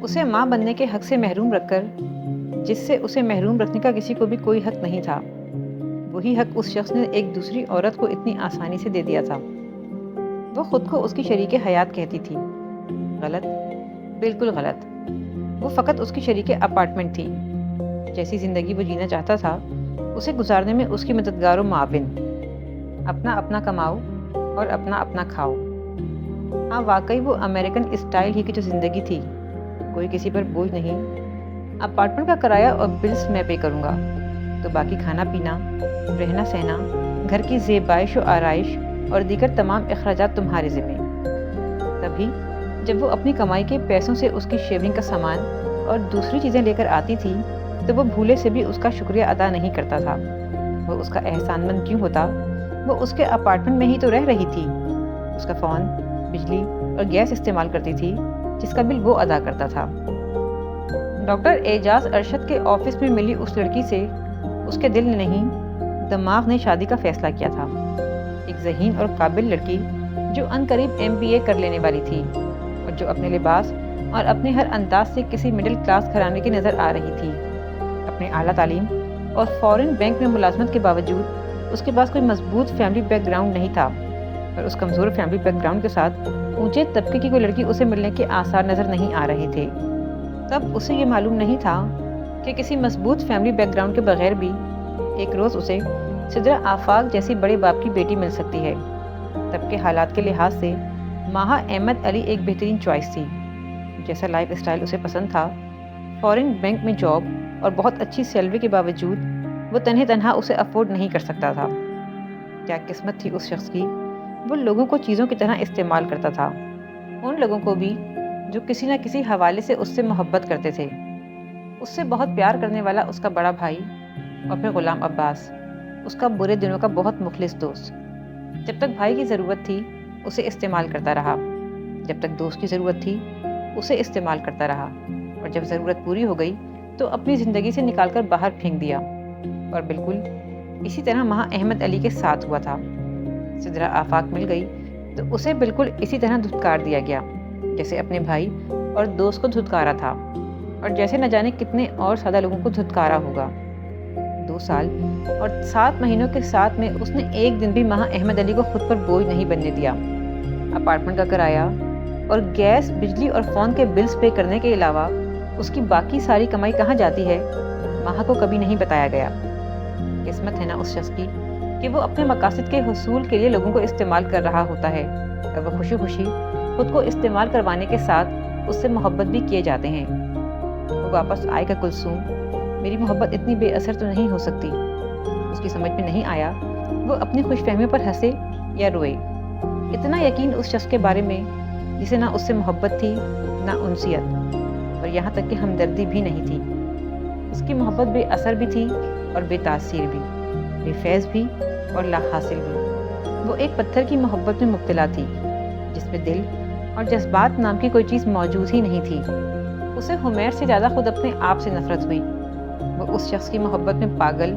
اسے ماں بننے کے حق سے محروم رکھ کر جس سے اسے محروم رکھنے کا کسی کو بھی کوئی حق نہیں تھا، وہی حق اس شخص نے ایک دوسری عورت کو اتنی آسانی سے دے دیا تھا۔ وہ خود کو اس کی شریک حیات کہتی تھی۔ غلط، بالکل غلط۔ وہ فقط اس کی شریک اپارٹمنٹ تھی۔ جیسی زندگی وہ جینا چاہتا تھا اسے گزارنے میں اس کی مددگار و معاون۔ اپنا اپنا کماؤ اور اپنا اپنا کھاؤ۔ ہاں واقعی وہ امریکن اسٹائل ہی کی جو زندگی تھی، کوئی کسی پر بوجھ نہیں۔ اپارٹمنٹ کا کرایہ اور بلز میں پے کروں گا، تو باقی کھانا پینا، رہنا سہنا، گھر کی زیبائش و آرائش اور دیگر تمام اخراجات تمہارے ذمہ۔ تبھی جب وہ اپنی کمائی کے پیسوں سے اس کی شیونگ کا سامان اور دوسری چیزیں لے کر آتی تھی تو وہ بھولے سے بھی اس کا شکریہ ادا نہیں کرتا تھا۔ وہ اس کا احسان مند کیوں ہوتا؟ وہ اس کے اپارٹمنٹ میں ہی تو رہ رہی تھی۔ اس کا فون، بجلی اور گیس استعمال کرتی تھی جس کا بل وہ ادا کرتا تھا۔ ڈاکٹر اعجاز ارشد کے آفس میں ملی اس لڑکی سے اس کے دل نے نہیں، دماغ نے شادی کا فیصلہ کیا تھا۔ ایک ذہین اور قابل لڑکی جو عنقریب MBA کر لینے والی تھی اور جو اپنے لباس اور اپنے ہر انداز سے کسی مڈل کلاس گھرانے کی نظر آ رہی تھی۔ اپنے اعلیٰ تعلیم اور فورن بینک میں ملازمت کے باوجود اس کے پاس کوئی مضبوط فیملی بیک گراؤنڈ نہیں تھا، اور اس کمزور فیملی بیک گراؤنڈ کے ساتھ اونچے طبقے کی کوئی لڑکی اسے ملنے کے آثار نظر نہیں آ رہے تھے۔ تب اسے یہ معلوم نہیں تھا کہ کسی مضبوط فیملی بیک گراؤنڈ کے بغیر بھی ایک روز اسے سدرا آفاق جیسی بڑے باپ کی بیٹی مل سکتی ہے۔ تب کے حالات کے لحاظ سے ماہا احمد علی ایک بہترین چوائس تھی۔ جیسا لائف اسٹائل اسے پسند تھا، فورن بینک میں جاب اور بہت اچھی سیلری کے باوجود وہ تنہا اسے افورڈ نہیں کر سکتا تھا۔ کیا قسمت تھی اس شخص کی، وہ لوگوں کو چیزوں کی طرح استعمال کرتا تھا، ان لوگوں کو بھی جو کسی نہ کسی حوالے سے اس سے محبت کرتے تھے۔ اس سے بہت پیار کرنے والا اس کا بڑا بھائی اور پھر غلام عباس، اس کا برے دنوں کا بہت مخلص دوست۔ جب تک بھائی کی ضرورت تھی اسے استعمال کرتا رہا، جب تک دوست کی ضرورت تھی اسے استعمال کرتا رہا، اور جب ضرورت پوری ہو گئی تو اپنی زندگی سے نکال کر باہر پھینک دیا۔ اور بالکل اسی طرح ماہا احمد علی کے ساتھ ہوا تھا۔ سدرا آفاق مل گئی تو اسے بالکل اسی طرح دھتکار دیا گیا جیسے اپنے بھائی اور دوست کو دھتکارا تھا، اور جیسے نہ جانے کتنے اور سادہ لوگوں کو دھتکارا ہوگا۔ 2 سال اور 7 مہینوں کے ساتھ میں اس نے ایک دن بھی ماہا احمد علی کو خود پر بوجھ نہیں بننے دیا۔ اپارٹمنٹ کا کرایہ اور گیس، بجلی اور فون کے بلز پے کرنے کے علاوہ اس کی باقی ساری کمائی کہاں جاتی ہے، ماہا کو کبھی نہیں بتایا گیا۔ قسمت ہے نا اس شخص کی کہ وہ اپنے مقاصد کے حصول کے لیے لوگوں کو استعمال کر رہا ہوتا ہے، اور وہ خوشی خوشی خود کو استعمال کروانے کے ساتھ اس سے محبت بھی کیے جاتے ہیں۔ وہ واپس آئے گا کلثوم، میری محبت اتنی بے اثر تو نہیں ہو سکتی۔ اس کی سمجھ میں نہیں آیا وہ اپنی خوش فہمیوں پر ہنسے یا روئے۔ اتنا یقین اس شخص کے بارے میں جسے نہ اس سے محبت تھی نہ انسیت، اور یہاں تک کہ ہمدردی بھی نہیں تھی۔ اس کی محبت بے اثر بھی تھی اور بے تاثیر بھی، بے فیض بھی اور لا حاصل بھی۔ وہ ایک پتھر کی محبت میں مبتلا تھی جس میں دل اور جذبات نام کی کوئی چیز موجود ہی نہیں تھی۔ اسے حمیر سے زیادہ خود اپنے آپ سے نفرت ہوئی۔ وہ اس شخص کی محبت میں پاگل،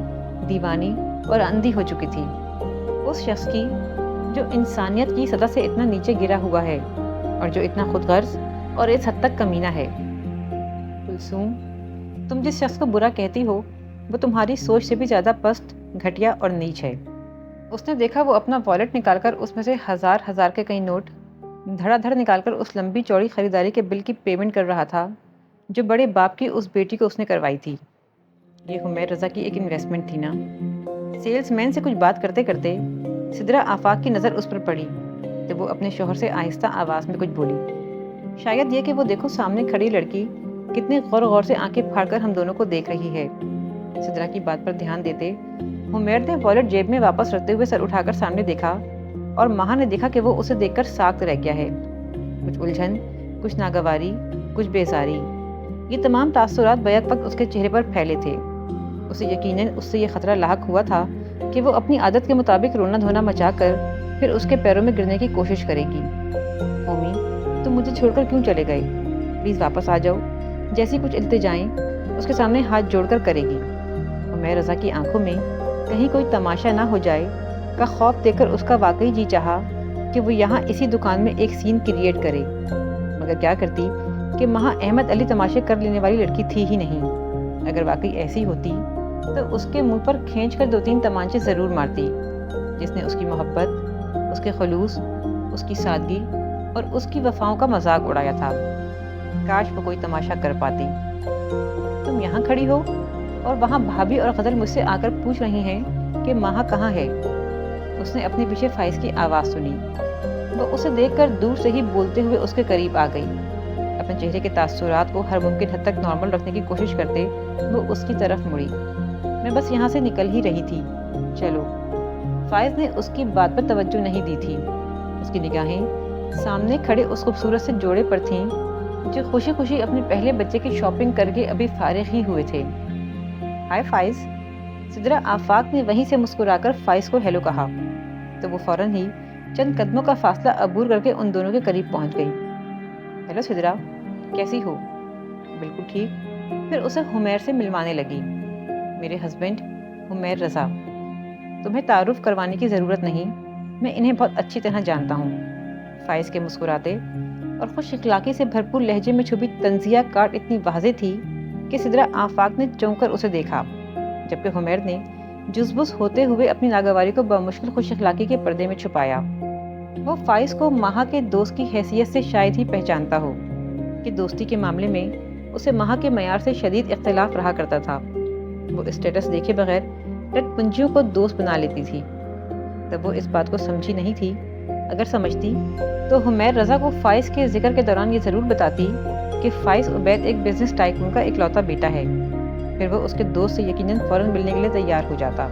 دیوانی اور اندھی ہو چکی تھی، اس شخص کی جو انسانیت کی سطح سے اتنا نیچے گرا ہوا ہے اور جو اتنا خود غرض اور اس حد تک کمینہ ہے۔ کلثوم، تم جس شخص کو برا کہتی ہو وہ تمہاری سوچ سے بھی زیادہ پست، گھٹیا اور نیچ ہے۔ اس نے دیکھا وہ اپنا والیٹ نکال کر اس میں سے ہزار کے کئی نوٹ دھڑا دھڑ نکال کر اس لمبی چوڑی خریداری کے بل کی پیمنٹ کر رہا تھا جو بڑے باپ کی اس بیٹی کو اس نے کروائی تھی۔ یہ حمیر رضا کی ایک انویسٹمنٹ تھی نا۔ سیلز مین سے کچھ بات کرتے کرتے سدرا آفاق کی نظر اس پر پڑی تو وہ اپنے شوہر سے آہستہ آواز میں کچھ بولی، شاید یہ کہ وہ دیکھو سامنے کھڑی لڑکی کتنے غور سے آنکھیں پھاڑ کر ہم دونوں کو دیکھ رہی ہے۔ سدرا کی بات پر دھیان دیتے حمیر نے والیٹ جیب میں واپس رکھتے ہوئے سر اٹھا کر سامنے دیکھا، اور ماہا نے دیکھا کہ وہ اسے دیکھ کر ساکت رہ گیا ہے۔ کچھ الجھن، کچھ ناگواری، کچھ بیزاری، یہ تمام تاثرات بیک وقت اس کے چہرے پر پھیلے تھے۔ اسے یقیناً اس سے یہ خطرہ لاحق ہوا تھا کہ وہ اپنی عادت کے مطابق رونا دھونا مچا کر پھر اس کے پیروں میں گرنے کی کوشش کرے گی۔ ہومی، تم مجھے چھوڑ کر کیوں چلے گئے؟ پلیز واپس آ جاؤ، جیسی کچھ التجائیں اس کے سامنے ہاتھ جوڑ کر کرے گی۔ حمیر رضا کی آنکھوں میں کہیں کوئی تماشا نہ ہو جائے کا خوف دیکھ کر اس کا واقعی جی چاہا کہ وہ یہاں اسی دکان میں ایک سین کریٹ کرے، مگر کیا کرتی کہ مہا احمد علی تماشے کر لینے والی لڑکی تھی ہی نہیں۔ اگر واقعی ایسی ہوتی تو اس کے منہ پر کھینچ کر 2-3 تمانچے ضرور مارتی، جس نے اس کی محبت، اس کے خلوص، اس کی سادگی اور اس کی وفاؤں کا مذاق اڑایا تھا۔ کاش وہ کوئی تماشا کر پاتی۔ تم یہاں کھڑی ہو اور وہاں بھابھی اور غزل مجھ سے آ کر پوچھ رہی ہیں کہ مہا کہاں ہے۔ اس نے اپنے پیچھے فائز کی آواز سنی۔ وہ اسے دیکھ کر دور سے ہی بولتے ہوئے اس کے قریب آ گئی۔ اپنے چہرے کے تاثرات کو ہر ممکن حد تک نارمل رکھنے کی کوشش کرتے وہ اس کی طرف مڑی۔ میں بس یہاں سے نکل ہی رہی تھی، چلو۔ فائز نے اس کی بات پر توجہ نہیں دی تھی۔ اس کی نگاہیں سامنے کھڑے اس خوبصورت سے جوڑے پر تھیں جو خوشی خوشی اپنے پہلے بچے کی شاپنگ کر کے ابھی فارغ ہی ہوئے تھے۔ ہائے فائز، سدرا آفاق نے وہیں سے مسکرا کر فائز کو ہیلو کہا تو وہ فوراً ہی چند قدموں کا فاصلہ عبور کر کے ان دونوں کے قریب پہنچ گئی۔ ہیلو سدرا، کیسی ہو؟ بالکل ٹھیک۔ پھر اسے حمیر سے ملوانے لگی۔ میرے ہسبینڈ حمیر رضا۔ تمہیں تعارف کروانے کی ضرورت نہیں، میں انہیں بہت اچھی طرح جانتا ہوں۔ فائز کے مسکراتے اور خوش اخلاقی سے بھرپور لہجے میں چھپی طنزیہ کاٹ اتنی واضح تھی کہ سدرا آفاق نے چونک کر اسے دیکھا، جبکہ حمیر نے جزبز ہوتے ہوئے اپنی ناگواری کو بمشکل خوش اخلاقی کے پردے میں چھپایا۔ وہ فائز کو مہا کے دوست کی حیثیت سے شاید ہی پہچانتا ہو کہ دوستی کے معاملے میں اسے مہا کے معیار سے شدید اختلاف رہا کرتا تھا۔ وہ اسٹیٹس دیکھے بغیر رٹ پنجیوں کو دوست بنا لیتی تھی۔ تب وہ اس بات کو سمجھی نہیں تھی۔ اگر سمجھتی تو حمیر رضا کو فائز کے ذکر کے دوران یہ ضرور بتاتی کہ فائز عبید ایک بزنس ٹائکون کا اکلوتا بیٹا ہے۔ پھر وہ اس کے دوست سے یقیناً فوراً ملنے کے لیے تیار ہو جاتا۔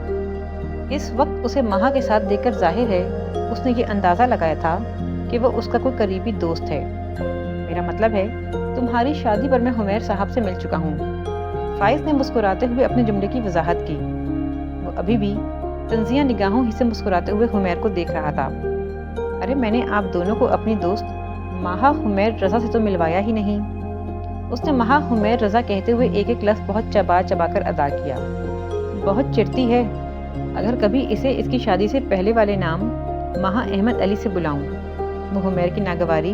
اس وقت اسے مہا کے ساتھ دیکھ کر ظاہر ہے اس نے یہ اندازہ لگایا تھا کہ وہ اس کا کوئی قریبی دوست ہے۔ میرا مطلب ہے تمہاری شادی پر میں حمیر صاحب سے مل چکا ہوں۔ فائز نے مسکراتے ہوئے اپنے جملے کی وضاحت کی۔ وہ ابھی بھی طنزیہ نگاہوں ہی سے مسکراتے ہوئے حمیر کو دیکھ رہا تھا۔ ارے میں نے آپ دونوں کو اپنی دوست مہا حمیر رضا سے تو ملوایا ہی نہیں۔ اس نے مہا حمیر رضا کہتے ہوئے ایک ایک لفظ بہت چبا چبا کر ادا کیا۔ بہت چڑھتی ہے۔ اگر کبھی اسے اس کی شادی سے پہلے والے نام مہا احمد علی سے بلاؤں۔ وہ حمیر کی ناگواری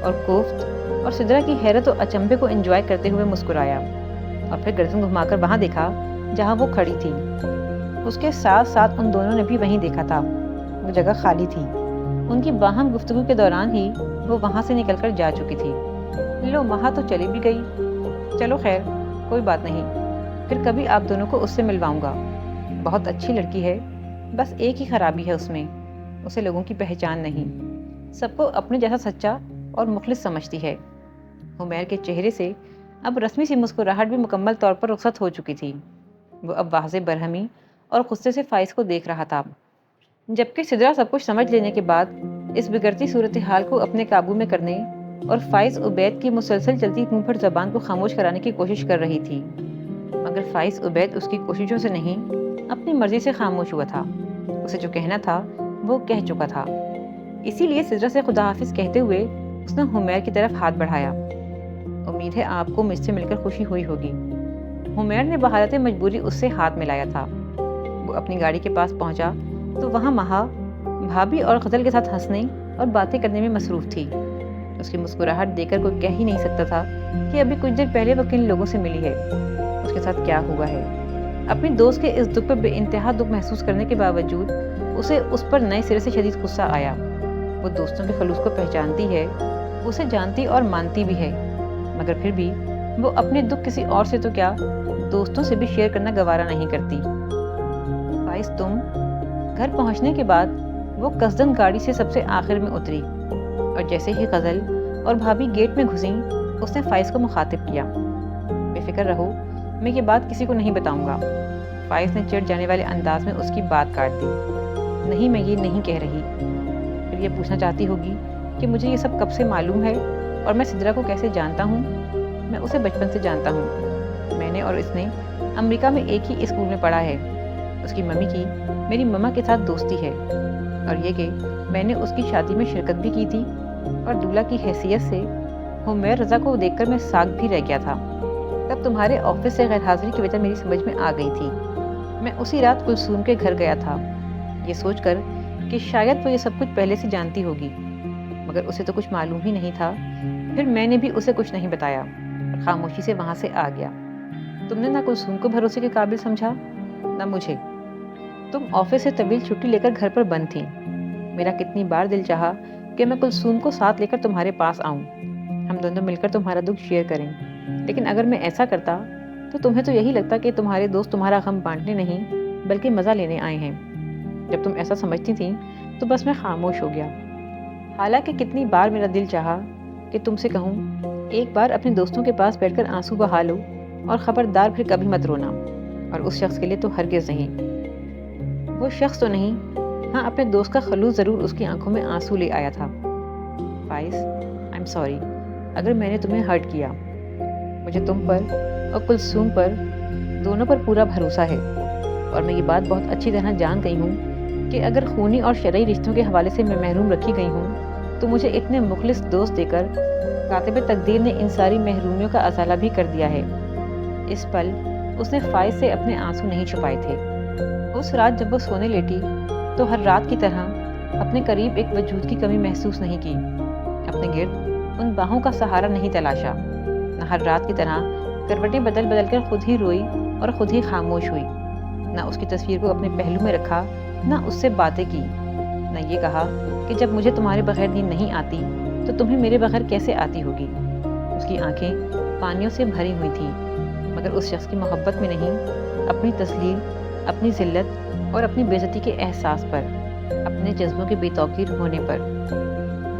اور کوفت اور سدرا کی حیرت و اچنبے کو انجوائے کرتے ہوئے مسکرایا اور پھر گردن گھما کر وہاں دیکھا جہاں وہ کھڑی تھی۔ اس کے ساتھ ساتھ ان دونوں نے بھی وہیں دیکھا تھا۔ وہ جگہ خالی تھی۔ ان کی باہم گفتگو کے دوران ہی وہ وہاں سے نکل کر جا چکی تھی۔ لو مہا تو چلی بھی گئی۔ چلو خیر، کوئی بات نہیں، پھر کبھی آپ دونوں کو اس سے ملواؤں گا۔ بہت اچھی لڑکی ہے، بس ایک ہی خرابی ہے اس میں، اسے لوگوں کی پہچان نہیں، سب کو اپنے جیسا سچا اور مخلص سمجھتی ہے۔ حمیر کے چہرے سے اب رسمی سی مسکراہٹ بھی مکمل طور پر رخصت ہو چکی تھی۔ وہ اب واضح برہمی اور غصے سے فائز کو دیکھ رہا تھا، جبکہ سدرا سب کچھ سمجھ لینے کے بعد اس بگڑتی صورتحال کو اپنے قابو میں کرنے اور فائز عبید کی مسلسل چلتی منہ پھٹ زبان کو خاموش کرانے کی کوشش کر رہی تھی۔ مگر فائز عبید اس کی کوششوں سے نہیں، اپنی مرضی سے خاموش ہوا تھا۔ اسے جو کہنا تھا وہ کہہ چکا تھا۔ اسی لیے سدرا سے خدا حافظ کہتے ہوئے اس نے حمیر کی طرف ہاتھ بڑھایا۔ امید ہے آپ کو مجھ سے مل کر خوشی ہوئی ہوگی۔ حمیر نے بحالت مجبوری اس سے ہاتھ ملایا تھا۔ وہ اپنی گاڑی کے پاس پہنچا تو وہاں مہا بھابھی اور غزل کے ساتھ ہنسنے اور باتیں کرنے میں مصروف تھی۔ اس کی مسکراہٹ دیکھ کر کوئی کہہ ہی نہیں سکتا تھا کہ ابھی کچھ دیر پہلے وہ کن لوگوں سے ملی ہے، اس کے ساتھ کیا ہوا ہے۔ اپنی دوست کے اس دکھ پہ بے انتہا دکھ محسوس کرنے کے باوجود اسے اس پر نئے سرے سے شدید غصہ آیا۔ وہ دوستوں کے خلوص کو پہچانتی ہے، اسے جانتی اور مانتی بھی ہے، مگر پھر بھی وہ اپنے دکھ کسی اور سے تو کیا دوستوں سے بھی شیئر کرنا گوارا نہیں کرتی۔ فائز تم؟ گھر پہنچنے کے بعد وہ قصدن گاڑی سے سب سے آخر میں اتری اور جیسے ہی غزل اور بھابھی گیٹ میں گھسیں اس نے فائز کو مخاطب کیا۔ بے فکر رہو، میں یہ بات کسی کو نہیں بتاؤں گا۔ فائز نے چڑھ جانے والے انداز میں اس کی بات کاٹ دی۔ نہیں، میں یہ نہیں کہہ رہی۔ پھر یہ پوچھنا چاہتی ہوگی کہ مجھے یہ سب کب سے معلوم ہے اور میں سدرا کو کیسے جانتا ہوں؟ میں اسے بچپن سے جانتا ہوں۔ میں نے اور اس نے امریکہ میں ایک ہی اسکول میں پڑھا ہے۔ اس کی ممی کی میری مما کے ساتھ دوستی ہے، اور یہ کہ میں نے اس کی شادی میں شرکت بھی کی تھی اور دولہا کی حیثیت سے حمیر رضا کو دیکھ کر میں ساگ بھی رہ گیا تھا۔ تب تمہارے آفس سے غیر حاضری کی وجہ میری سمجھ میں آ گئی تھی۔ میں اسی رات کلثوم کے گھر گیا تھا، یہ سوچ کر کہ شاید وہ یہ سب کچھ پہلے سے جانتی ہوگی، مگر اسے تو کچھ معلوم ہی نہیں تھا پھر میں نے بھی اسے کچھ نہیں بتایا اور خاموشی سے وہاں سے آ گیا۔ تم نے نہ کلثوم کو بھروسے کے قابل سمجھا نہ مجھے۔ تم آفس سے طویل چھٹی لے کر گھر پر بند تھیں۔ میرا کتنی بار دل چاہا کہ میں کلثوم کو ساتھ لے کر تمہارے پاس آؤں، ہم دونوں مل کر تمہارا دکھ شیئر کریں، لیکن اگر میں ایسا کرتا تو تمہیں تو یہی لگتا کہ تمہارے دوست تمہارا غم بانٹنے نہیں بلکہ مزہ لینے آئے ہیں۔ جب تم ایسا سمجھتی تھیں تو بس میں خاموش ہو گیا، حالانکہ کتنی بار میرا دل چاہا کہ تم سے کہوں ایک بار اپنے دوستوں کے پاس بیٹھ کر آنسو بہا لو اور خبردار پھر کبھی مت رونا، اور اس شخص کے لیے تو ہرگز نہیں۔ وہ شخص تو نہیں، ہاں اپنے دوست کا خلوص ضرور اس کی آنکھوں میں آنسو لے آیا تھا۔ فائز، آئی ایم سوری اگر میں نے تمہیں ہرٹ کیا۔ مجھے تم پر اور کلثوم پر دونوں پر پورا بھروسہ ہے، اور میں یہ بات بہت اچھی طرح جان گئی ہوں کہ اگر خونی اور شرعی رشتوں کے حوالے سے میں محروم رکھی گئی ہوں تو مجھے اتنے مخلص دوست دے کر کاتب تقدیر نے ان ساری محرومیوں کا ازالہ بھی کر دیا ہے۔ اس پل اس نے فائز سے اپنے آنسو نہیں چھپائے تھے۔ اس رات جب وہ سونے لیٹی تو ہر رات کی طرح اپنے قریب ایک وجود کی کمی محسوس نہیں کی، اپنے گرد ان باہوں کا سہارا نہیں تلاشا، نہ ہر رات کی طرح کروٹیں بدل بدل کر خود ہی روئی اور خود ہی خاموش ہوئی، نہ اس کی تصویر کو اپنے پہلو میں رکھا، نہ اس سے باتیں کی، نہ یہ کہا کہ جب مجھے تمہارے بغیر نیند نہیں آتی تو تمہیں میرے بغیر کیسے آتی ہوگی۔ اس کی آنکھیں پانیوں سے بھری ہوئی تھیں، مگر اس شخص کی محبت میں نہیں، اپنی تسلیم، اپنی ذلت اور اپنی بے عزتی کے احساس پر، اپنے جذبوں کے بے توقیر ہونے پر۔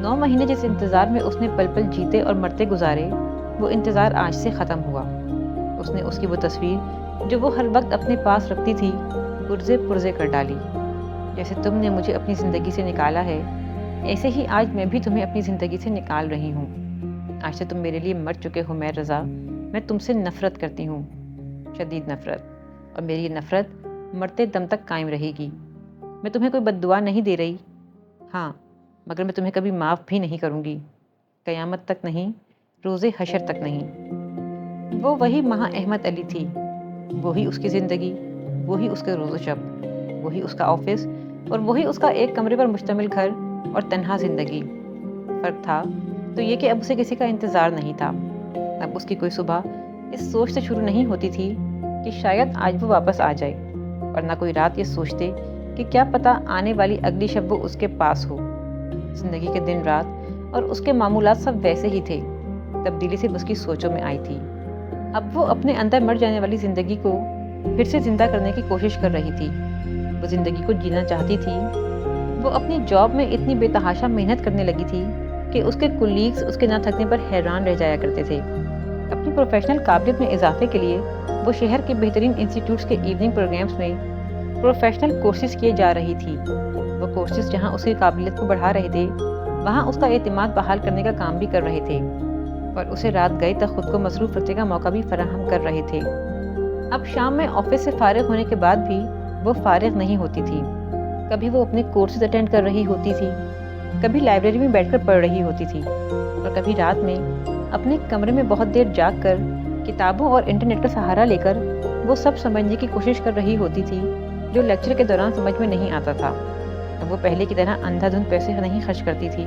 9 مہینے جس انتظار میں اس نے پل پل جیتے اور مرتے گزارے، وہ انتظار آج سے ختم ہوا۔ اس نے اس کی وہ تصویر جو وہ ہر وقت اپنے پاس رکھتی تھی پرزے پرزے کر ڈالی۔ جیسے تم نے مجھے اپنی زندگی سے نکالا ہے، ایسے ہی آج میں بھی تمہیں اپنی زندگی سے نکال رہی ہوں۔ آج سے تم میرے لیے مر چکے ہو مہر رضا، میں تم سے نفرت کرتی ہوں، شدید نفرت، اور میری یہ نفرت مرتے دم تک قائم رہے گی۔ میں تمہیں کوئی بد دعا نہیں دے رہی، ہاں، مگر میں تمہیں کبھی معاف بھی نہیں کروں گی، قیامت تک نہیں، روز حشر تک نہیں۔ وہ وہی مہا احمد علی تھی، وہی اس کی زندگی، وہی اس کے روز و شب، وہی اس کا آفس، اور وہی اس کا ایک کمرے پر مشتمل گھر اور تنہا زندگی۔ فرق تھا تو یہ کہ اب اسے کسی کا انتظار نہیں تھا۔ اب اس کی کوئی صبح اس سوچ سے شروع نہیں ہوتی تھی کہ شاید آج وہ واپس آ جائے، اور نہ کوئی رات یہ سوچتے کہ کیا پتہ آنے والی اگلی شب وہ اس کے پاس ہو۔ زندگی کے دن رات اور اس کے معمولات سب ویسے ہی تھے، تبدیلی صرف اس کی سوچوں میں آئی تھی۔ اب وہ اپنے اندر مر جانے والی زندگی کو پھر سے زندہ کرنے کی کوشش کر رہی تھی۔ وہ زندگی کو جینا چاہتی تھی۔ وہ اپنی جاب میں اتنی بے تحاشا محنت کرنے لگی تھی کہ اس کے کولیگز اس کے نہ تھکنے پر حیران رہ جایا کرتے تھے۔ اپنی پروفیشنل قابلیت میں اضافے کے لیے وہ شہر کے بہترین انسٹیٹیوٹس کے ایوننگ پروگرامز میں پروفیشنل کورسز کیے جا رہی تھی۔ وہ کورسز جہاں اس کی قابلیت کو بڑھا رہے تھے، وہاں اس کا اعتماد بحال کرنے کا کام بھی کر رہے تھے، اور اسے رات گئے تک خود کو مصروف رکھنے کا موقع بھی فراہم کر رہے تھے۔ اب شام میں آفس سے فارغ ہونے کے بعد بھی وہ فارغ نہیں ہوتی تھی۔ کبھی وہ اپنے کورسز اٹینڈ کر رہی ہوتی تھی، کبھی لائبریری میں بیٹھ کر پڑھ رہی ہوتی تھی، اور کبھی رات میں اپنے کمرے میں بہت دیر جاگ کر کتابوں اور انٹرنیٹ کا سہارا لے کر وہ سب سمجھنے کی کوشش کر رہی ہوتی تھی جو لیکچر کے دوران سمجھ میں نہیں آتا تھا۔ اب وہ پہلے کی طرح اندھا دھند پیسے نہیں خرچ کرتی تھی،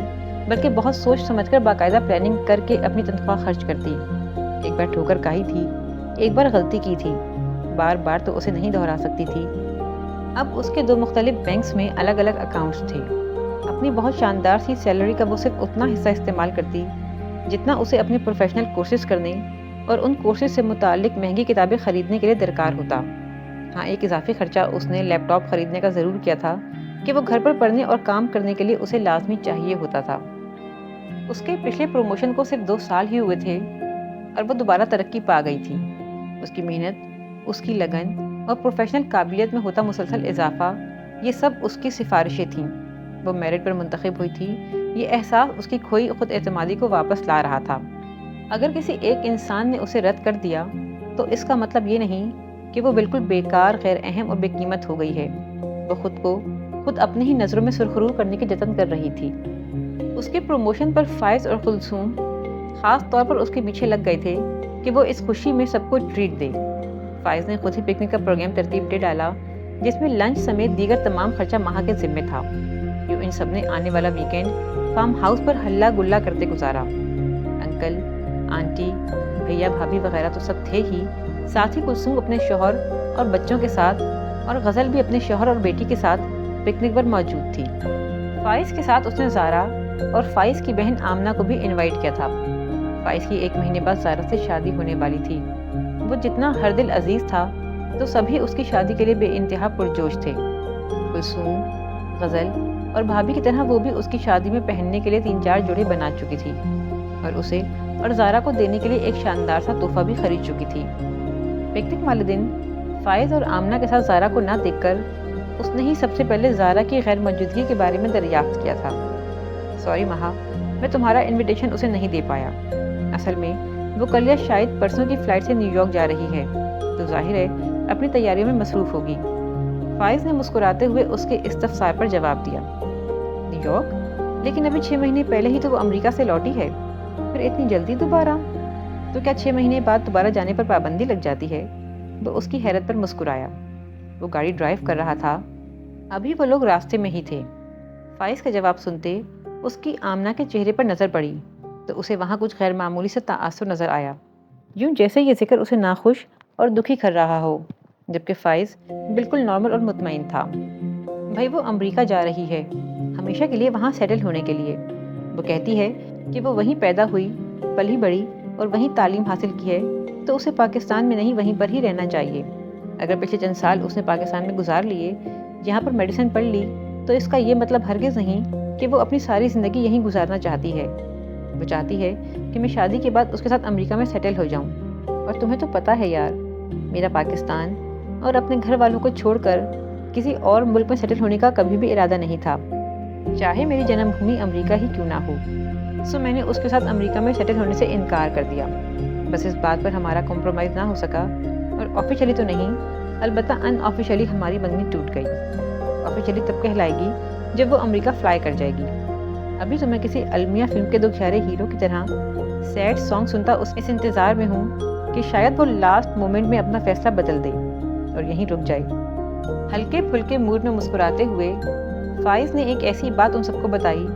بلکہ بہت سوچ سمجھ کر باقاعدہ پلاننگ کر کے اپنی تنخواہ خرچ کرتی۔ ایک بار ٹھوکر کھائی تھی، ایک بار غلطی کی تھی، بار بار تو اسے نہیں دہرا سکتی تھی۔ اب اس کے 2 مختلف بینکس میں الگ الگ اکاؤنٹس تھے۔ اپنی بہت شاندار سی سیلری کا وہ صرف اتنا حصہ استعمال کرتی جتنا اسے اپنے پروفیشنل کورسز کرنے اور ان کورسز سے متعلق مہنگی کتابیں خریدنے کے لیے درکار ہوتا۔ ہاں، ایک اضافی خرچہ اس نے لیپ ٹاپ خریدنے کا ضرور کیا تھا کہ وہ گھر پر پڑھنے اور کام کرنے کے لیے اسے لازمی چاہیے ہوتا تھا۔ اس کے پچھلے پروموشن کو صرف 2 سال ہی ہوئے تھے اور وہ دوبارہ ترقی پا گئی تھی۔ اس کی محنت، اس کی لگن اور پروفیشنل قابلیت میں ہوتا مسلسل اضافہ، یہ سب اس کی سفارشیں تھیں۔ وہ میرٹ پر منتخب ہوئی تھی۔ یہ احساس اس کی کھوئی خود اعتمادی کو واپس لا رہا تھا۔ اگر کسی ایک انسان نے اسے رد کر دیا تو اس کا مطلب یہ نہیں کہ وہ بالکل بیکار، غیر اہم اور بے قیمت ہو گئی ہے۔ وہ خود کو خود اپنی ہی نظروں میں سرخرو کرنے کے جتن کر رہی تھی۔ اس کے پروموشن پر فائز اور کلثوم خاص طور پر اس کے پیچھے لگ گئے تھے کہ وہ اس خوشی میں سب کو ٹریٹ دے۔ فائز نے خود ہی پکنک کا پروگرام ترتیب دے ڈالا، جس میں لنچ سمیت دیگر تمام خرچہ ماہ کے ذمے تھا۔ یوں ان سب نے آنے والا ویکینڈ فارم ہاؤس پر ہلا گلا کرتے گزارا۔ انکل آنٹی بھیا بھابھی وغیرہ تو سب تھے ہی، ساتھ ہی کلثوم اپنے شوہر اور بچوں کے ساتھ اور غزل بھی اپنے شوہر اور بیٹی کے ساتھ پکنک پر موجود تھی۔ فائز کے ساتھ اس نے زارا اور فائز کی بہن آمنہ کو بھی انوائٹ کیا تھا۔ فائز کی 1 مہینے بعد زارا سے شادی ہونے والی تھی۔ وہ جتنا ہر دل عزیز تھا تو سبھی اس کی شادی کے لیے بے انتہا پرجوش تھے۔ کلثوم، غزل اور بھابھی کی طرح وہ بھی اس کی شادی میں پہننے کے لیے 3-4 جوڑے بنا چکی تھی اور اسے اور زارا کو دینے کے لیے ایک شاندار سا تحفہ بھی خرید چکی تھی۔ پکنک والے دن فائز اور آمنہ کے ساتھ زارا کو نہ دیکھ کر اس نے ہی سب سے پہلے زارا کی غیر موجودگی کے بارے میں دریافت کیا تھا۔ سوری مہا، میں تمہارا انویٹیشن اسے نہیں دے پایا۔ اصل میں وہ کل یا شاید پرسوں کی فلائٹ سے نیو یارک جا رہی ہے، تو ظاہر ہے اپنی تیاریوں میں مصروف ہوگی۔ فائز نے مسکراتے ہوئے اس کے استفسار پر جواب دیا۔ New York? لیکن ابھی 6 مہینے پہلے ہی تو وہ امریکہ سے لوٹی ہے، پھر اتنی جلدی دوبارہ؟ تو کیا 6 مہینے بعد دوبارہ جانے پر پابندی لگ جاتی ہے؟ وہ اس کی حیرت پر مسکرایا۔ وہ گاڑی ڈرائیو کر رہا تھا، ابھی وہ لوگ راستے میں ہی تھے۔ فائز کا جواب سنتے اس کی آمنہ کے چہرے پر نظر پڑی تو اسے وہاں کچھ غیر معمولی سے تاثر نظر آیا، یوں جیسے یہ ذکر اسے ناخوش اور دکھی کر رہا ہو، جبکہ فائز بالکل نارمل اور مطمئن تھا۔ بھائی وہ امریکہ جا رہی ہے، ہمیشہ کے لیے وہاں سیٹل ہونے کے لیے۔ وہ کہتی ہے کہ وہ وہیں پیدا ہوئی، پلی بڑھی اور وہیں تعلیم حاصل کی ہے، تو اسے پاکستان میں نہیں وہیں پر ہی رہنا چاہیے۔ اگر پچھلے چند سال اس نے پاکستان میں گزار لیے، یہاں پر میڈیسن پڑھ لی، تو اس کا یہ مطلب ہرگز نہیں کہ وہ اپنی ساری زندگی یہیں گزارنا چاہتی ہے۔ وہ چاہتی ہے کہ میں شادی کے بعد اس کے ساتھ امریکہ میں سیٹل ہو جاؤں۔ اور تمہیں تو پتہ ہے یار، میرا پاکستان اور اپنے گھر والوں کو چھوڑ کر کسی اور ملک میں سیٹل ہونے کا کبھی بھی ارادہ نہیں تھا، چاہے میری جنم بھومی امریکہ ہی کیوں نہ ہو۔ سو میں نے اس کے ساتھ امریکہ میں سیٹل ہونے سے انکار کر دیا۔ بس اس بات پر ہمارا کمپرومائز نہ ہو سکا، اور آفیشلی تو نہیں، البتہ ان آفیشلی ہماری منگنی ٹوٹ گئی۔ آفیشلی تب کہلائے گی جب وہ امریکہ فلائی کر جائے گی۔ ابھی تو میں کسی المیہ فلم کے 2 گھیارے ہیرو کی طرح سیڈ سانگ سنتا اس انتظار میں ہوں کہ شاید وہ لاسٹ مومنٹ میں اپنا فیصلہ بدل دے اور یہیں رک جائے۔ ہلکے پھلکے موڈ میں مسکراتے ہوئے فائز نے ایک ایسی بات ان سب کو بتائی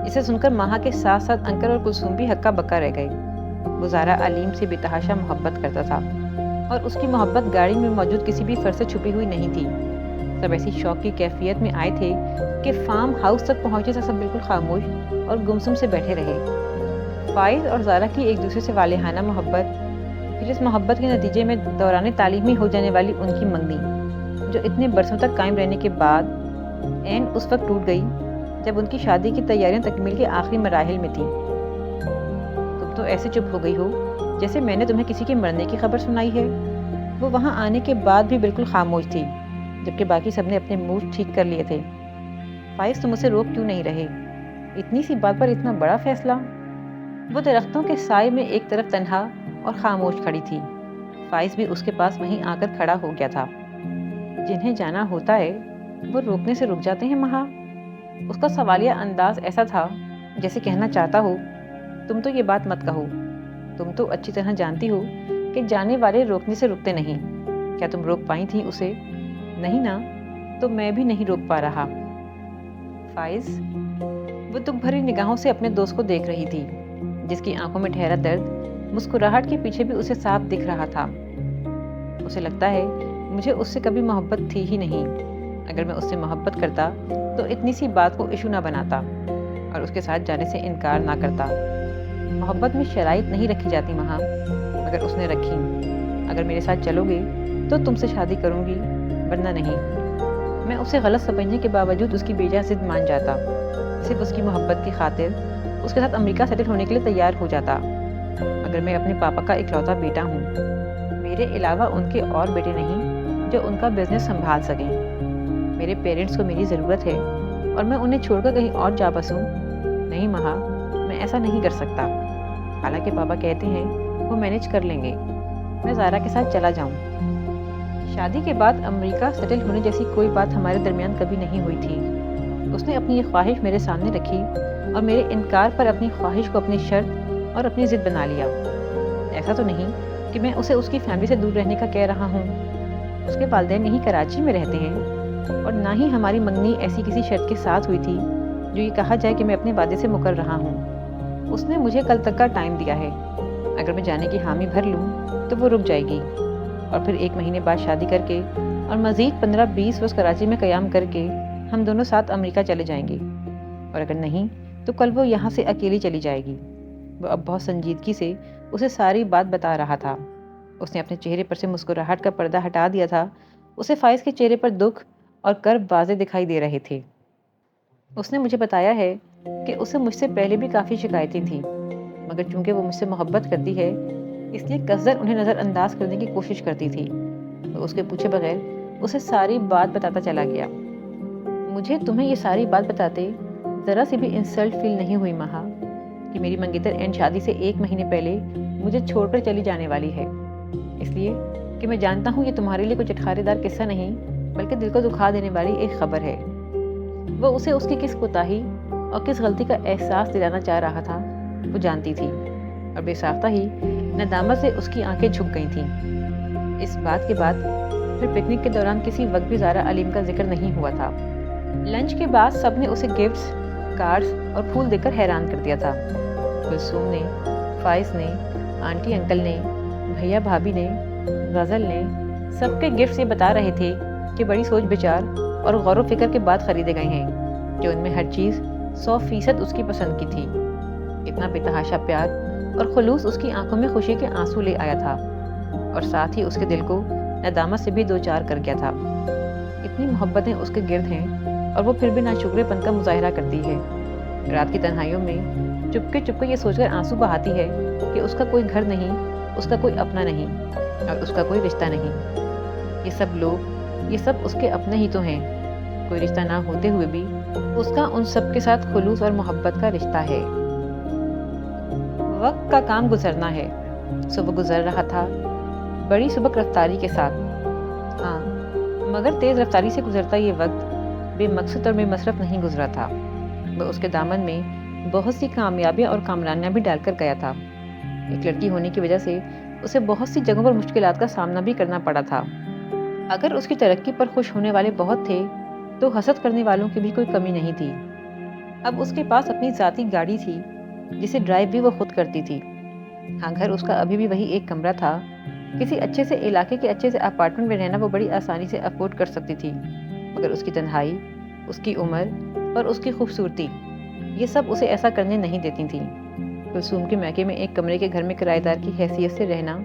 جسے سن کر مہا کے ساتھ ساتھ انکل اور کلثوم بھی ہکا بکا رہ گئے۔ وہ زارا علیم سے بے تحاشا محبت کرتا تھا، اور اس کی محبت گاڑی میں موجود کسی بھی فرد سے چھپی ہوئی نہیں تھی۔ سب ایسی شوق کی کیفیت میں آئے تھے کہ فارم ہاؤس تک پہنچے سے سب بالکل خاموش اور گمسم سے بیٹھے رہے۔ فائز اور زارا کی ایک دوسرے سے والہانہ محبت، پھر اس محبت کے نتیجے میں دوران تعلیمی ہو جانے والی ان کی منگنی، جو اتنے برسوں تک قائم رہنے کے بعد عین اس وقت ٹوٹ گئی جب ان کی شادی کی تیاریاں تکمیل کے آخری مراحل میں تھیں۔ تم تو ایسے چپ ہو گئی ہو جیسے میں نے تمہیں کسی کے مرنے کی خبر سنائی ہے۔ وہ وہاں آنے کے بعد بھی بالکل خاموش تھی، جبکہ باقی سب نے اپنے موڈ ٹھیک کر لیے تھے۔ فائز تم اسے روک کیوں نہیں رہے؟ اتنی سی بات پر اتنا بڑا فیصلہ؟ وہ درختوں کے سائے میں ایک طرف تنہا اور خاموش کھڑی تھی۔ فائز بھی اس کے پاس وہیں آ کر کھڑا ہو گیا تھا۔ جنہیں جانا ہوتا ہے وہ روکنے سے رک جاتے ہیں مہا۔ اس کا سوالیہ انداز ایسا تھا جیسے کہنا چاہتا ہو، تم تو یہ بات مت کہو، تم تو اچھی طرح جانتی ہو کہ جانے والے روکنے سے رکتے نہیں۔ کیا تم روک پائی تھی اسے؟ نہیں نا، تو میں بھی نہیں روک پا رہا۔ فائز، وہ دکھ بھری نگاہوں سے اپنے دوست کو دیکھ رہی تھی، جس کی آنکھوں میں ٹھہرا درد مسکراہٹ کے پیچھے بھی اسے صاف دکھ رہا تھا۔ اسے لگتا ہے مجھے اس سے کبھی محبت تھی ہی نہیں۔ اگر میں اس سے محبت کرتا تو اتنی سی بات کو ایشو نہ بناتا اور اس کے ساتھ جانے سے انکار نہ کرتا۔ محبت میں شرائط نہیں رکھی جاتی مہا، اگر اس نے رکھی۔ اگر میرے ساتھ چلو گے تو تم سے شادی کروں گی، ورنہ نہیں۔ میں اسے غلط سمجھنے کے باوجود اس کی بے جا ضد مان جاتا، صرف اس کی محبت کی خاطر اس کے ساتھ امریکہ سیٹل ہونے کے لیے تیار ہو جاتا۔ اگر میں اپنے پاپا کا اکلوتا بیٹا ہوں، میرے علاوہ ان کے اور بیٹے نہیں جو ان کا بزنس سنبھال سکیں۔ میرے پیرنٹس کو میری ضرورت ہے اور میں انہیں چھوڑ کر کہیں اور جا بسوں؟ نہیں مہا، میں ایسا نہیں کر سکتا۔ حالانکہ پاپا کہتے ہیں وہ مینیج کر لیں گے، میں زارا کے ساتھ چلا جاؤں۔ شادی کے بعد امریکہ سیٹل ہونے جیسی کوئی بات ہمارے درمیان کبھی نہیں ہوئی تھی۔ اس نے اپنی یہ خواہش میرے سامنے رکھی اور میرے انکار پر اپنی خواہش کو اپنی شرط اور اپنی ضد بنا لیا۔ ایسا تو نہیں کہ میں اسے اس کی فیملی سے دور رہنے کا کہہ رہا ہوں۔ اس کے والدین یہیں کراچی میں رہتے ہیں، اور نہ ہی ہماری منگنی ایسی کسی شرط کے ساتھ ہوئی تھی جو یہ کہا جائے کہ میں اپنے وعدے سے مکر رہا ہوں۔ اس نے مجھے کل تک کا ٹائم دیا ہے، اگر میں جانے کی حامی بھر لوں تو وہ رک جائے گی، اور پھر 1 مہینے بعد شادی کر کے اور مزید 15-20 روز کراچی میں قیام کر کے ہم دونوں ساتھ امریکہ چلے جائیں گے، اور اگر نہیں تو کل وہ یہاں سے اکیلی چلی جائے گی۔ وہ اب بہت سنجیدگی سے اسے ساری بات بتا رہا تھا۔ اس نے اپنے چہرے پر سے مسکراہٹ کا پردہ ہٹا دیا تھا۔ اسے فائز کے چہرے پر دکھ اور کرب واضح دکھائی دے رہے تھے۔ اس نے مجھے بتایا ہے کہ اسے مجھ سے پہلے بھی کافی شکایتیں تھیں، مگر چونکہ وہ مجھ سے محبت کرتی ہے اس لیے قصداً انہیں نظر انداز کرنے کی کوشش کرتی تھی۔ تو اس کے پوچھے بغیر اسے ساری بات بتاتا چلا گیا۔ مجھے تمہیں یہ ساری بات بتاتے ذرا سی بھی انسلٹ فیل نہیں ہوئی مہا، کہ میری منگیتر این شادی سے 1 مہینے پہلے مجھے چھوڑ کر چلی جانے والی ہے، اس لیے کہ میں جانتا ہوں یہ تمہارے لیے کوئی چٹخارے دار قصہ نہیں بلکہ دل کو دکھا دینے والی ایک خبر ہے۔ وہ اسے اس کی کس کوتاہی اور کس غلطی کا احساس دلانا چاہ رہا تھا وہ جانتی تھی، اور بے ساختہ ہی ندامت سے اس کی آنکھیں جھک گئی تھیں۔ اس بات کے بعد پھر پکنک کے دوران کسی وقت بھی زارا علیم کا ذکر نہیں ہوا تھا۔ لنچ کے بعد سب نے اسے گفٹس، کارڈز اور پھول دے کر حیران کر دیا تھا۔ کلثوم نے، فائز نے، آنٹی انکل نے، بھیا بھابھی نے، غزل نے، سب کے گفٹس یہ بتا رہے تھے کہ بڑی سوچ بچار اور غور و فکر کے بعد خریدے گئے ہیں، کہ ان میں ہر چیز 100% اس کی پسند کی تھی۔ اتنا بے تحاشا پیار اور خلوص اس کی آنکھوں میں خوشی کے آنسو لے آیا تھا، اور ساتھ ہی اس کے دل کو ندامت سے بھی دوچار کر گیا تھا۔ اتنی محبتیں اس کے گرد ہیں اور وہ پھر بھی ناشکرے پن کا مظاہرہ کرتی ہے۔ رات کی تنہائیوں میں چپکے چپکے یہ سوچ کر آنسو بہاتی ہے کہ اس کا کوئی گھر نہیں، اس کا کوئی اپنا نہیں، اور اس کا کوئی رشتہ نہیں۔ یہ سب لوگ، یہ سب اس کے اپنے ہی تو ہیں، کوئی رشتہ نہ ہوتے ہوئے بھی اس کا ان سب کے ساتھ خلوص اور محبت کا رشتہ ہے۔ وقت کا کام گزرنا ہے، سو وہ گزر رہا تھا بڑی سبک رفتاری کے ساتھ۔ ہاں، مگر تیز رفتاری سے گزرتا یہ وقت بے مقصد اور بے مصرف نہیں گزرا تھا۔ وہ اس کے دامن میں بہت سی کامیابیاں اور کامرانیاں بھی ڈال کر گیا تھا۔ ایک لڑکی ہونے کی وجہ سے اسے بہت سی جگہوں پر مشکلات کا سامنا بھی کرنا پڑا تھا۔ اگر اس کی ترقی پر خوش ہونے والے بہت تھے تو حسد کرنے والوں کی بھی کوئی کمی نہیں تھی۔ اب اس کے پاس اپنی ذاتی گاڑی تھی جسے ڈرائیو بھی وہ خود کرتی تھی۔ ہاں، گھر اس کا ابھی بھی وہی ایک کمرہ تھا۔ کسی اچھے سے علاقے کے اچھے سے اپارٹمنٹ میں رہنا وہ بڑی آسانی سے افورڈ کر سکتی تھی، مگر اس کی تنہائی، اس کی عمر اور اس کی خوبصورتی یہ سب اسے ایسا کرنے نہیں دیتی تھیں۔ کلثوم کے میکے میں ایک کمرے کے گھر میں کرایہ دار کی حیثیت سے رہنا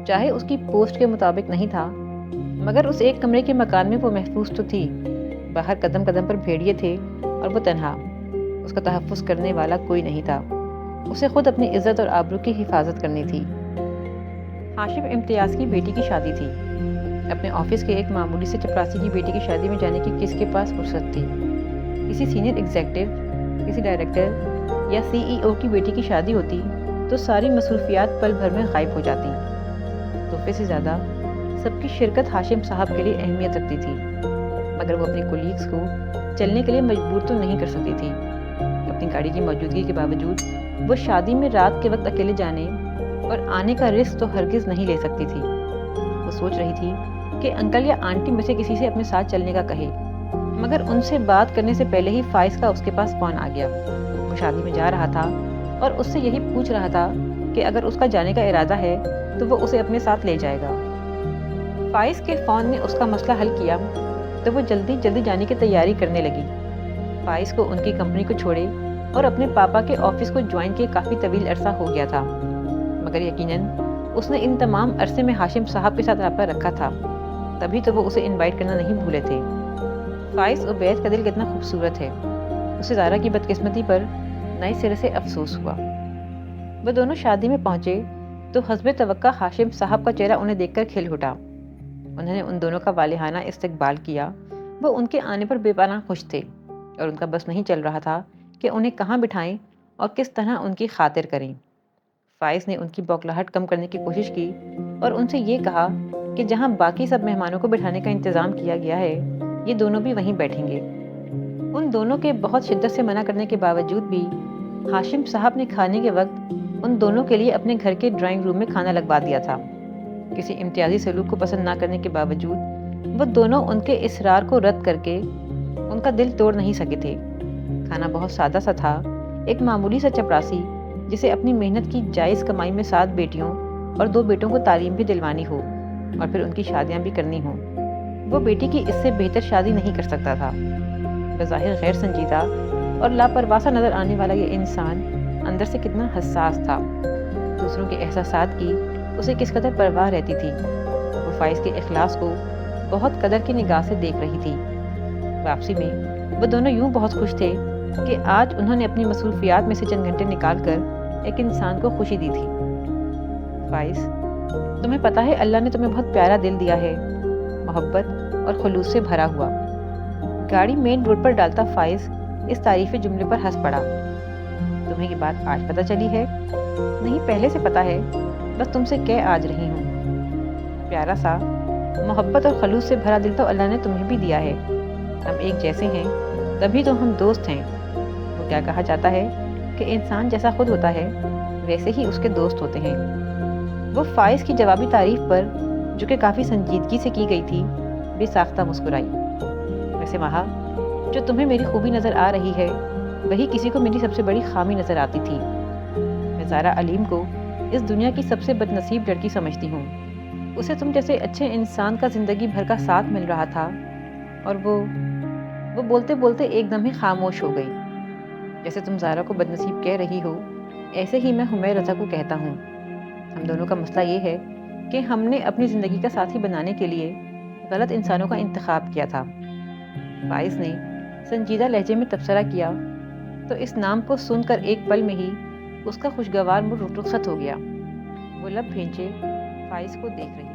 چاہے اس کی پوسٹ کے مطابق نہیں تھا، مگر اس ایک کمرے کے مکان میں وہ محفوظ تو تھی۔ باہر قدم قدم پر بھیڑیے تھے اور وہ تنہا، اس کا تحفظ کرنے والا کوئی نہیں تھا۔ اسے خود اپنی عزت اور آبرو کی حفاظت کرنی تھی۔ ہاشم امتیاز کی بیٹی کی شادی تھی۔ اپنے آفس کے ایک معمولی سے چپراسی کی بیٹی کی شادی میں جانے کی کس کے پاس فرصت تھی؟ کسی سینئر ایگزیکٹو، کسی ڈائریکٹر یا CEO کی بیٹی کی شادی ہوتی تو ساری مصروفیات پل بھر میں غائب ہو جاتی۔ تحفے سے زیادہ سب کی شرکت ہاشم صاحب کے لیے اہمیت رکھتی تھی، مگر وہ اپنے کولیگز کو چلنے کے لیے مجبور تو نہیں کر سکتی تھی۔ اپنی گاڑی کی موجودگی کے باوجود وہ شادی میں رات کے وقت اکیلے جانے اور آنے کا رسک تو ہرگز نہیں لے سکتی تھی۔ وہ سوچ رہی تھی کہ انکل یا آنٹی میں سے کسی سے اپنے ساتھ چلنے کا کہے، مگر ان سے بات کرنے سے پہلے ہی فائز کا اس کے پاس فون آ گیا۔ وہ شادی میں جا رہا تھا اور اس سے یہی پوچھ رہا تھا کہ اگر اس کا جانے کا ارادہ ہے تو وہ اسے اپنے ساتھ لے جائے گا۔ فائز کے فون نے اس کا مسئلہ حل کیا تو وہ جلدی جلدی جانے کی تیاری کرنے لگی۔ فائز کو ان کی کمپنی کو چھوڑے اور اپنے پاپا کے آفس کو جوائن کیے کافی طویل عرصہ ہو گیا تھا، مگر یقیناً اس نے ان تمام عرصے میں ہاشم صاحب کے ساتھ رابطہ رکھا تھا، تبھی تو وہ اسے انوائٹ کرنا نہیں بھولے تھے۔ فائز عبید کا دل کتنا خوبصورت ہے، اسے زارا کی بدقسمتی پر نئے سرے سے افسوس ہوا۔ وہ دونوں شادی میں پہنچے تو حسب توقع ہاشم صاحب کا چہرہ انہیں دیکھ کر کھل اٹھا۔ انہوں نے ان دونوں کا والہانہ استقبال کیا۔ وہ ان کے آنے پر بے پناہ خوش تھے اور ان کا بس نہیں چل رہا تھا کہ انہیں کہاں بٹھائیں اور کس طرح ان کی خاطر کریں۔ فائز نے ان کی بوکھلاہٹ کم کرنے کی کوشش کی اور ان سے یہ کہا کہ جہاں باقی سب مہمانوں کو بٹھانے کا انتظام کیا گیا ہے یہ دونوں بھی وہیں بیٹھیں گے۔ ان دونوں کے بہت شدت سے منع کرنے کے باوجود بھی ہاشم صاحب نے کھانے کے وقت ان دونوں کے لیے اپنے گھر کے ڈرائنگ روم میں کھانا لگوا دیا تھا۔ کسی امتیازی سلوک کو پسند نہ کرنے کے باوجود وہ دونوں ان کے اصرار کو رد کر کے ان کا دل توڑ نہیں سکے تھے۔ کھانا بہت سادہ سا تھا، ایک معمولی سا چپراسی جسے اپنی محنت کی جائز کمائی میں 7 بیٹیوں اور 2 بیٹوں کو تعلیم بھی دلوانی ہو اور پھر ان کی شادیاں بھی کرنی ہوں، وہ بیٹی کی اس سے بہتر شادی نہیں کر سکتا تھا۔ بظاہر غیر سنجیدہ اور لاپرواہ سا نظر آنے والا یہ انسان اندر سے کتنا حساس تھا۔ دوسروں کے احساسات کی اسے کس قدر پرواہ رہتی تھی۔ وہ فائز کے اخلاص کو بہت قدر کی نگاہ سے دیکھ رہی تھی۔ واپسی میں وہ دونوں یوں بہت خوش تھے کہ آج انہوں نے اپنی مصروفیات میں سے چند گھنٹے نکال کر ایک انسان کو خوشی دی تھی۔ فائز، تمہیں پتہ ہے اللہ نے تمہیں بہت پیارا دل دیا ہے، محبت اور خلوص سے بھرا ہوا۔ گاڑی مین روڈ پر ڈالتا فائز اس تعریفی جملے پر ہنس پڑا۔ تمہیں یہ بات آج پتہ چلی ہے؟ نہیں، پہلے سے پتہ ہے، بس تم سے کہہ آج رہی ہوں۔ پیارا سا محبت اور خلوص سے بھرا دل تو اللہ نے تمہیں بھی دیا ہے۔ ہم ایک جیسے ہیں، تبھی تو ہم دوست ہیں۔ وہ کیا کہا جاتا ہے کہ انسان جیسا خود ہوتا ہے ویسے ہی اس کے دوست ہوتے ہیں۔ وہ فائز کی جوابی تعریف پر، جو کہ کافی سنجیدگی سے کی گئی تھی، بے ساختہ مسکرائی۔ ویسے مہا، جو تمہیں میری خوبی نظر آ رہی ہے وہی کسی کو میری سب سے بڑی خامی نظر آتی تھی۔ میں زارا علیم کو اس دنیا کی سب سے بد نصیب لڑکی سمجھتی ہوں۔ اسے تم جیسے اچھے انسان کا زندگی بھر کا ساتھ مل رہا تھا اور وہ بولتے بولتے ایک دم ہی خاموش ہو گئی۔ جیسے تم زارا کو بد نصیب کہہ رہی ہو، ایسے ہی میں حمیر رضا کو کہتا ہوں۔ ہم دونوں کا مسئلہ یہ ہے کہ ہم نے اپنی زندگی کا ساتھی بنانے کے لیے غلط انسانوں کا انتخاب کیا تھا۔ فائز نے سنجیدہ لہجے میں تبصرہ کیا تو اس نام کو سن کر ایک پل میں ہی اس کا خوشگوار موڈ رخصت ہو گیا۔ وہ لب بھینچے فائز کو دیکھ رہی